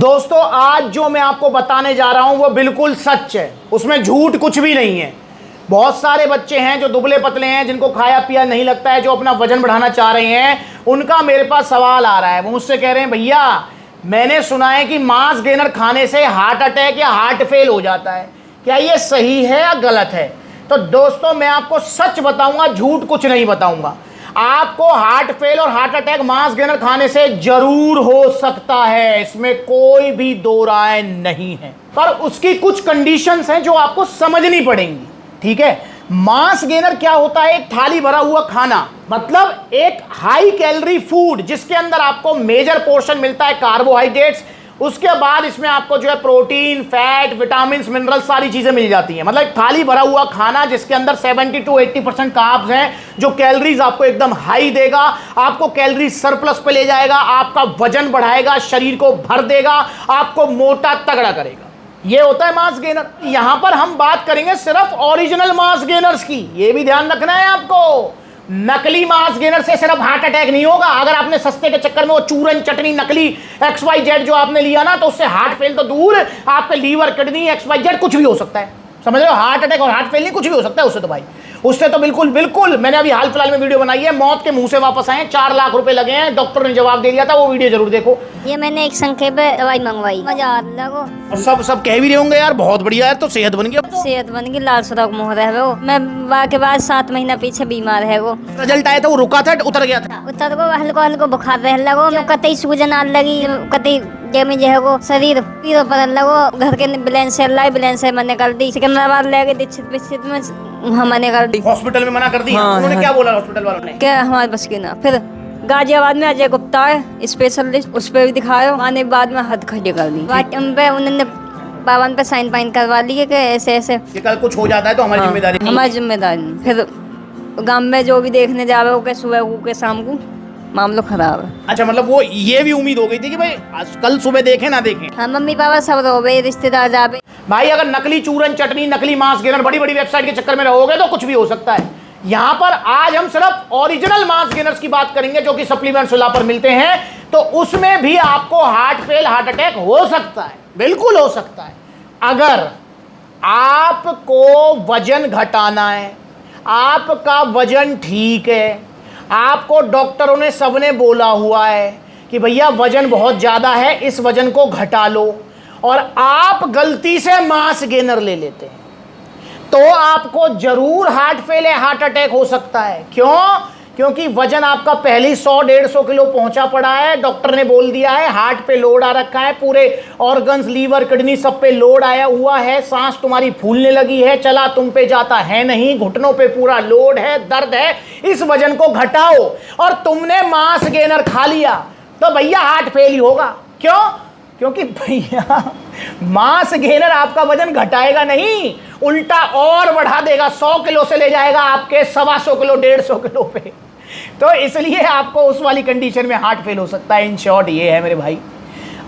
दोस्तों आज जो मैं आपको बताने जा रहा हूं वो बिल्कुल सच है, उसमें झूठ कुछ भी नहीं है। बहुत सारे बच्चे हैं जो दुबले पतले हैं, जिनको खाया पिया नहीं लगता है, जो अपना वजन बढ़ाना चाह रहे हैं, उनका मेरे पास सवाल आ रहा है। वो मुझसे कह रहे हैं भैया मैंने सुना है कि मांस गेनर खाने से हार्ट अटैक या हार्ट फेल हो जाता है, क्या ये सही है या गलत है? तो दोस्तों मैं आपको सच बताऊंगा, झूठ कुछ नहीं बताऊंगा। आपको हार्ट फेल और हार्ट अटैक मांस गेनर खाने से जरूर हो सकता है, इसमें कोई भी दो राय नहीं है, पर उसकी कुछ कंडीशंस हैं जो आपको समझनी पड़ेंगी। ठीक है, मांस गेनर क्या होता है? एक थाली भरा हुआ खाना, मतलब एक हाई कैलोरी फूड जिसके अंदर आपको मेजर पोर्शन मिलता है कार्बोहाइड्रेट्स, उसके बाद इसमें आपको जो है प्रोटीन, फैट, विटामिन, मिनरल सारी चीजें मिल जाती हैं। मतलब एक थाली भरा हुआ खाना जिसके अंदर 70 to 80% कार्ब्स हैं, जो कैलोरीज आपको एकदम हाई देगा, आपको कैलोरी सरप्लस पे ले जाएगा, आपका वजन बढ़ाएगा, शरीर को भर देगा, आपको मोटा तगड़ा करेगा। ये होता है मांस गेनर। यहां पर हम बात करेंगे सिर्फ ओरिजिनल मांस गेनर्स की, ये भी ध्यान रखना है आपको। नकली मांस गेनर से सिर्फ हार्ट अटैक नहीं होगा। अगर आपने सस्ते के चक्कर में वो चूरन चटनी नकली XYZ जो आपने लिया ना, तो उससे हार्ट फेल तो दूर, आपके लीवर, किडनी, XYZ कुछ भी हो सकता है। समझ रहे हो? हार्ट अटैक और हार्ट फेल नहीं, कुछ भी हो सकता है उससे। तो भाई उससे तो बिल्कुल बिल्कुल। मैंने अभी हाल फिलहाल में वीडियो बनाई है, मौत के मुंह से वापस आए, 4 लाख रुपए लगे हैं, डॉक्टर ने जवाब दे दिया था, वो वीडियो जरूर देखो। ये मैंने एक संख्या पे दवाई मंगवाई, मजा आ लगा। और सब कह भी रहे होंगे यार बहुत बढ़िया है, तो सेहत बन गया। सेहत बन गई, लाल सुरख मुँह रहे वो। मैं वाह के बाद 7 महीना पीछे बीमार है वो। रिजल्ट आया था, वो रुका था, उतर गया था। उतर को हल्को हल्को बुखार रह लगो, कतई सूजन आ लगी, कतई जमी जो है वो शरीर पीरो पड़ने लगो। घर के बैलेंस से मैंने कर दी, सिकंदराबाद ले गई, दीक्षित में हमने कर दी, हॉस्पिटल में मना कर दी। हाँ, उन्होंने क्या बोला हॉस्पिटल वालों ने? क्या हमारे बस की ना। फिर गाजियाबाद में अजय गुप्ता है स्पेशलिस्ट, उस पर भी दिखाया, आने बाद में हद खड़ी कर दी। पे उन्होंने पावन पे साइन पाइन करवा लिए कि ऐसे ऐसे कल कुछ हो जाता है तो हमारी जिम्मेदारी। हमारी जिम्मेदारी। फिर गांव में जो भी देखने जावे हो के सुबह को के शाम को मामला खराब है। अच्छा, मतलब वो ये भी उम्मीद हो गई थी कि भाई कल सुबह देखें ना देखें। हाँ, मम्मी पापा सब रोवे, रिश्तेदार जावे। भाई अगर नकली चूरन चटनी, नकली मांस गेनर, बड़ी बड़ी वेबसाइट के चक्कर में रहोगे तो कुछ भी हो सकता है। यहाँ पर आज हम सिर्फ ओरिजिनल मांस गेनर्स की बात करेंगे जो कि सप्लीमेंट सुला पर मिलते हैं, तो उसमें भी आपको हार्ट फेल, हार्ट अटैक हो सकता है, बिल्कुल हो सकता है। अगर आपको वजन घटाना है, आपका वजन ठीक है, आपको डॉक्टरों ने सबने बोला हुआ है कि भैया वजन बहुत ज़्यादा है, इस वजन को घटा लो, और आप गलती से मांस गेनर ले लेते हैं, तो आपको जरूर हार्ट फेल या हार्ट अटैक हो सकता है। क्यों? क्योंकि वजन आपका पहले ही 100-150 किलो पहुंचा पड़ा है। डॉक्टर ने बोल दिया है हार्ट पे लोड आ रखा है, पूरे ऑर्गन्स, लीवर, किडनी सब पे लोड आया हुआ है, सांस तुम्हारी फूलने लगी है, चला तुम पे जाता है नहीं, घुटनों पे पूरा लोड है, दर्द है, इस वजन को घटाओ। और तुमने मांस गेनर खा लिया तो भैया हार्ट फेल ही होगा। क्यों? क्योंकि भैया मांस गेनर आपका वजन घटाएगा नहीं, उल्टा और बढ़ा देगा, 100 किलो से ले जाएगा आपके 125 किलो, 150 किलो पे। तो इसलिए आपको उस वाली कंडीशन में हार्ट फेल हो सकता है। इन शॉर्ट ये है मेरे भाई,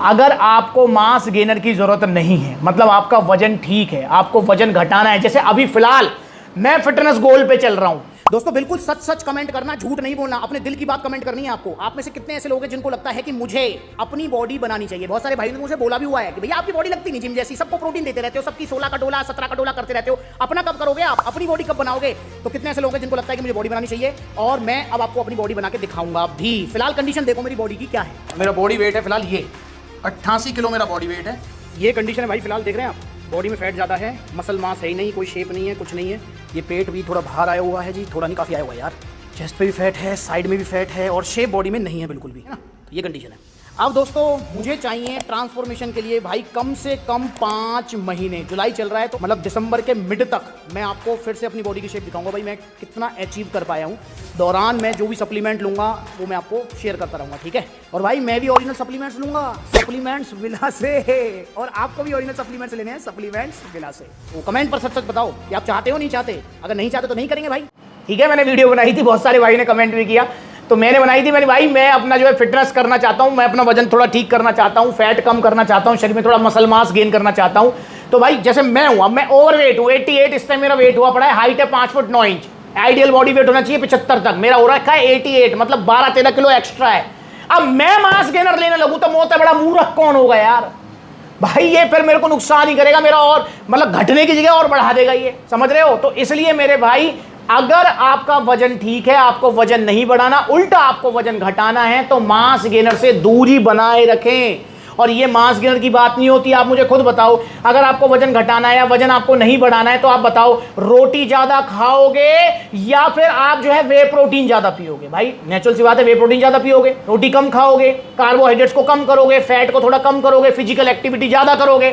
अगर आपको मांस गेनर की जरूरत नहीं है, मतलब आपका वजन ठीक है, आपको वजन घटाना है, जैसे अभी फिलहाल मैं फिटनेस गोल पे चल रहा हूं। दोस्तों बिल्कुल सच सच कमेंट करना, झूठ नहीं बोलना, अपने दिल की बात कमेंट करनी है आपको। आप में से कितने ऐसे लोग हैं जिनको लगता है कि मुझे अपनी बॉडी बनानी चाहिए? बहुत सारे भाइयों ने मुझे बोला भी हुआ है कि भैया आपकी बॉडी लगती नहीं जिम जैसी, सबको प्रोटीन देते रहते हो, सबकी 16 का डोला, 17 का डोला करते रहते हो, अपना कब करोगे आप? अपनी बॉडी कब बनाओगे? तो कितने ऐसे लोग हैं जिनको लगता है कि मुझे बॉडी बनानी चाहिए, और मैं अब आपको अपनी बॉडी बना के दिखाऊंगा भी। फिलहाल कंडीशन देखो मेरी बॉडी की क्या है। मेरा बॉडी वेट है फिलहाल ये 88 किलो मेरा बॉडी वेट है। ये कंडीशन है भाई फिलहाल, देख रहे हैं आप, बॉडी में फैट ज़्यादा है, मसल मास है ही नहीं, कोई शेप नहीं है, कुछ नहीं है। ये पेट भी थोड़ा बाहर आया हुआ है जी, थोड़ा नहीं काफ़ी आया हुआ है यार। चेस्ट पे भी फैट है, साइड में भी फैट है, और शेप बॉडी में नहीं है बिल्कुल भी, है ना। तो ये कंडीशन है। अब दोस्तों मुझे चाहिए ट्रांसफॉर्मेशन के लिए भाई कम से कम 5 महीने। जुलाई चल रहा है तो मतलब दिसंबर के मिड तक मैं आपको फिर से अपनी बॉडी की शेप दिखाऊंगा भाई मैं कितना अचीव कर पाया हूँ। दौरान मैं जो भी सप्लीमेंट लूँगा वो मैं आपको शेयर करता रहूँगा, ठीक है। और भाई मैं भी ओरिजिनल सप्लीमेंट्स लूँगा, सप्लीमेंट्स विला से, और आपको भी ओरिजिनल सप्लीमेंट्स लेने हैं सप्लीमेंट्स विला से। तो कमेंट पर सच सच बताओ कि आप चाहते हो नहीं चाहते। अगर नहीं चाहते तो नहीं करेंगे भाई, ठीक है। मैंने वीडियो बनाई थी, बहुत सारे भाई ने कमेंट भी किया, तो मैंने बनाई थी मेरे भाई, मैं अपना जो है फिटनेस करना चाहता हूँ, मैं अपना वजन थोड़ा ठीक करना चाहता हूँ, फैट कम करना चाहता हूँ, शरीर में थोड़ा मसल मास गेन करना चाहता हूँ। तो भाई जैसे मैं हूँ, अब मैं ओवरवेट हूँ, 88 इस टाइम मेरा वेट हुआ पड़ा है, हाइट है 5 foot 9 inch, ideal body weight होना चाहिए 75 तक, मेरा हो रखा है 88, मतलब 12-13 किलो एक्स्ट्रा है। अब मैं मास गेनर लेने लगूँ तो मोटा बड़ा मूर्ख कौन होगा यार? भाई ये फिर मेरे को नुकसान ही करेगा, मेरा और मतलब घटने की जगह और बढ़ा देगा ये, समझ रहे हो। तो इसलिए मेरे भाई अगर आपका वजन ठीक है, आपको वजन नहीं बढ़ाना, उल्टा आपको वजन घटाना है, तो मास गेनर से दूरी बनाए रखें। और ये मास गेनर की बात नहीं होती, आप मुझे खुद बताओ, अगर आपको वजन घटाना है या वजन आपको नहीं बढ़ाना है तो आप बताओ रोटी ज्यादा खाओगे या फिर आप जो है वे प्रोटीन ज्यादा पियोगे। भाई नेचुरल सी बात है, वे प्रोटीन ज्यादा पियोगे, रोटी कम खाओगे, कार्बोहाइड्रेट्स को कम करोगे, फैट को थोड़ा कम करोगे, फिजिकल एक्टिविटी ज्यादा करोगे,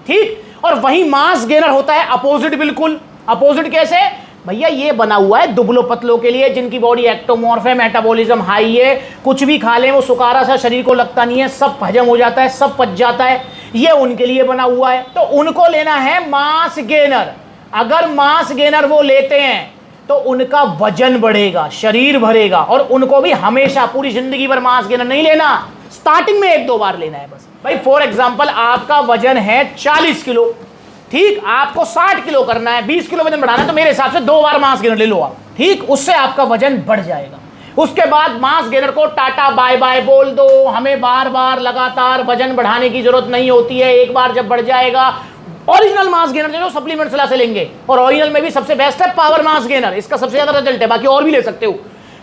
ठीक। और वही मास गेनर होता है अपोजिट, बिल्कुल अपोजिट। कैसे भैया, ये बना हुआ है दुबलो पतलों के लिए, जिनकी बॉडी एक्टोमॉर्फ है, मेटाबॉलिज्म हाई है, कुछ भी खा लें वो सुकारा सा शरीर को लगता नहीं है, सब हजम हो जाता है, सब पच जाता है, ये उनके लिए बना हुआ है। तो उनको लेना है मास गेनर। अगर मास गेनर वो लेते हैं तो उनका वजन बढ़ेगा, शरीर भरेगा, और उनको भी हमेशा पूरी जिंदगी भर मास गेनर नहीं लेना, स्टार्टिंग में 1-2 बार लेना है बस। भाई फॉर एग्जाम्पल आपका वजन है 40 किलो, ठीक, आपको 60 किलो करना है, 20 किलो वजन बढ़ाना है, तो मेरे हिसाब से 2 बार मास गेनर ले लो आप, ठीक, उससे आपका वजन बढ़ जाएगा। उसके बाद मास गेनर को टाटा बाय बाय बोल दो। हमें बार बार लगातार वजन बढ़ाने की जरूरत नहीं होती है, एक बार जब बढ़ जाएगा, ओरिजिनल मास गेनर जो सप्लीमेंट सलाह से लेंगे, और ओरिजिनल में भी सबसे बेस्ट है पावर मास गेनर, इसका सबसे ज्यादा रिजल्ट है, बाकी और भी ले सकते हो।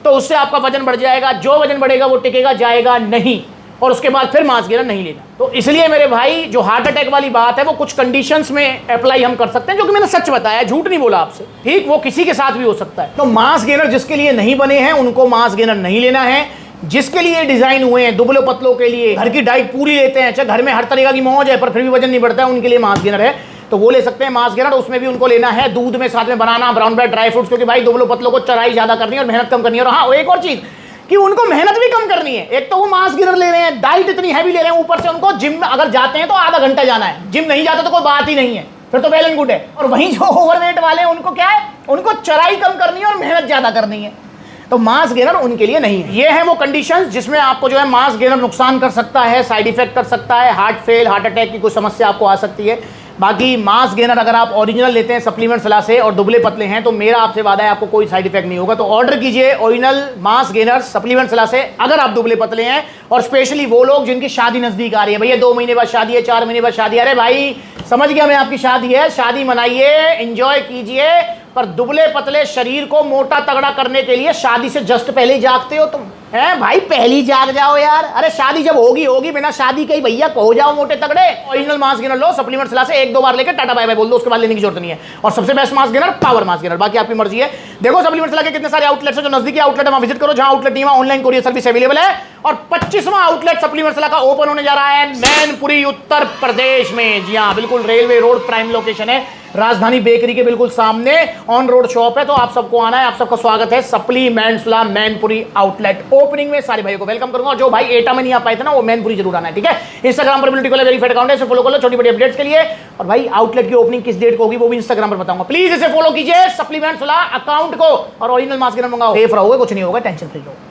तो उससे आपका वजन बढ़ जाएगा, जो वजन बढ़ेगा वो टिकेगा, जाएगा नहीं, और उसके बाद फिर मास गेनर नहीं लेना। तो इसलिए मेरे भाई जो हार्ट अटैक वाली बात है वो कुछ कंडीशंस में अप्लाई हम कर सकते हैं, जो कि मैंने सच बताया, झूठ नहीं बोला आपसे, ठीक, वो किसी के साथ भी हो सकता है। तो मास गेनर जिसके लिए नहीं बने हैं उनको मास गेनर नहीं लेना है। जिसके लिए डिजाइन हुए हैं, दुबले पतलों के लिए, घर की डाइट पूरी लेते हैं, चाहे घर में हर तरीका की मौज है पर फिर भी वजन नहीं बढ़ता है, उनके लिए मास गेनर है, तो वो ले सकते हैं मास गेनर। उसमें भी उनको लेना है दूध में साथ में बनाना, ब्राउन ब्रेड, ड्राई फ्रूट्स, क्योंकि भाई दुबले पतलों को चराई ज्यादा करनी है और मेहनत कम करनी है। और हाँ, एक और चीज कि उनको मेहनत भी कम करनी है। एक तो वो मास गेनर ले रहे हैं, डाइट इतनी हैवी ले रहे हैं, ऊपर से उनको जिम में अगर जाते हैं तो आधा घंटा जाना है, जिम नहीं जाते तो कोई बात ही नहीं है, फिर तो वेल एंड गुड है। और वहीं जो ओवरवेट वाले हैं उनको क्या है, उनको चराई कम करनी है और मेहनत ज्यादा करनी है, तो मास गेनर उनके लिए नहीं है। ये है वो कंडीशंस जिसमें आपको जो है मास गेनर नुकसान कर सकता है, साइड इफेक्ट कर सकता है, हार्ट फेल, हार्ट अटैक की कोई समस्या आपको आ सकती है। बाकी मास गेनर अगर आप ओरिजिनल लेते हैं सप्लीमेंट सलाह से और दुबले पतले हैं तो मेरा आपसे वादा है आपको कोई साइड इफेक्ट नहीं होगा। तो ऑर्डर कीजिए ओरिजिनल मास गेनर सप्लीमेंट सलाह से अगर आप दुबले पतले हैं, और स्पेशली वो लोग जिनकी शादी नजदीक आ रही है। भैया 2 महीने बाद शादी है, 4 महीने बाद शादी है, अरे भाई समझ गया मैं, आपकी शादी है, शादी मनाइए, एंजॉय कीजिए, पर दुबले पतले शरीर को मोटा तगड़ा करने के लिए शादी से जस्ट पहले ही जागते हो तुम, हैं भाई, पहली जाग जाओ यार। अरे शादी जब होगी होगी, बिना शादी के ही भैया हो जाओ मोटे तगड़े। ओरिजिनल मास गेनर लो सप्लीमेंट सलाह से, 1-2 बार लेकर टाटा बाय बाय बोल दो, उसके बाद लेने की जरूरत नहीं है। और सबसे best mass gainer power mass gainer, बाकी आपकी मर्जी है। देखो सप्लीमेंट सलाह के कितने सारे आउटलेट्स हैं, जो नजदीकी आउटलेट है वहां विजिट करो, जहां आउटलेट नहीं है ऑनलाइन कोरियर सर्विस अवेलेबल है। और 25वां आउटलेट सप्लीमेंट सलाह का ओपन होने जा रहा है मैनपुरी उत्तर प्रदेश में। जी हाँ, बिल्कुल रेलवे रोड प्राइम लोकेशन है, राजधानी बेकरी के बिल्कुल सामने ऑन रोड शॉप है। तो आप सबको आना है, आप सबका स्वागत है सप्लीमेंट सलाह मैनपुरी आउटलेट ओपनिंग में। सारे भाइयों को वेलकम करूंगा, और जो भाई एटा में नहीं आ पाए थे ना वो मैनपुरी जरूर आना है, ठीक है। इंस्टाग्राम पर बिल्कुल वेरीफाइड अकाउंट है, इसे फॉलो कर लो छोटी बड़ी अपडेट्स के लिए। और भाई आउटलेट की ओपनिंग किस डेट को होगी वो भी इंस्टाग्राम पर बताऊंगा, प्लीज इसे फॉलो कीजिए सप्लीमेंट सलाह अकाउंट को, और ओरिजिनल मास्क मंगाओ, सेफ रहोगे, कुछ नहीं होगा, टेंशन फ्री रहो।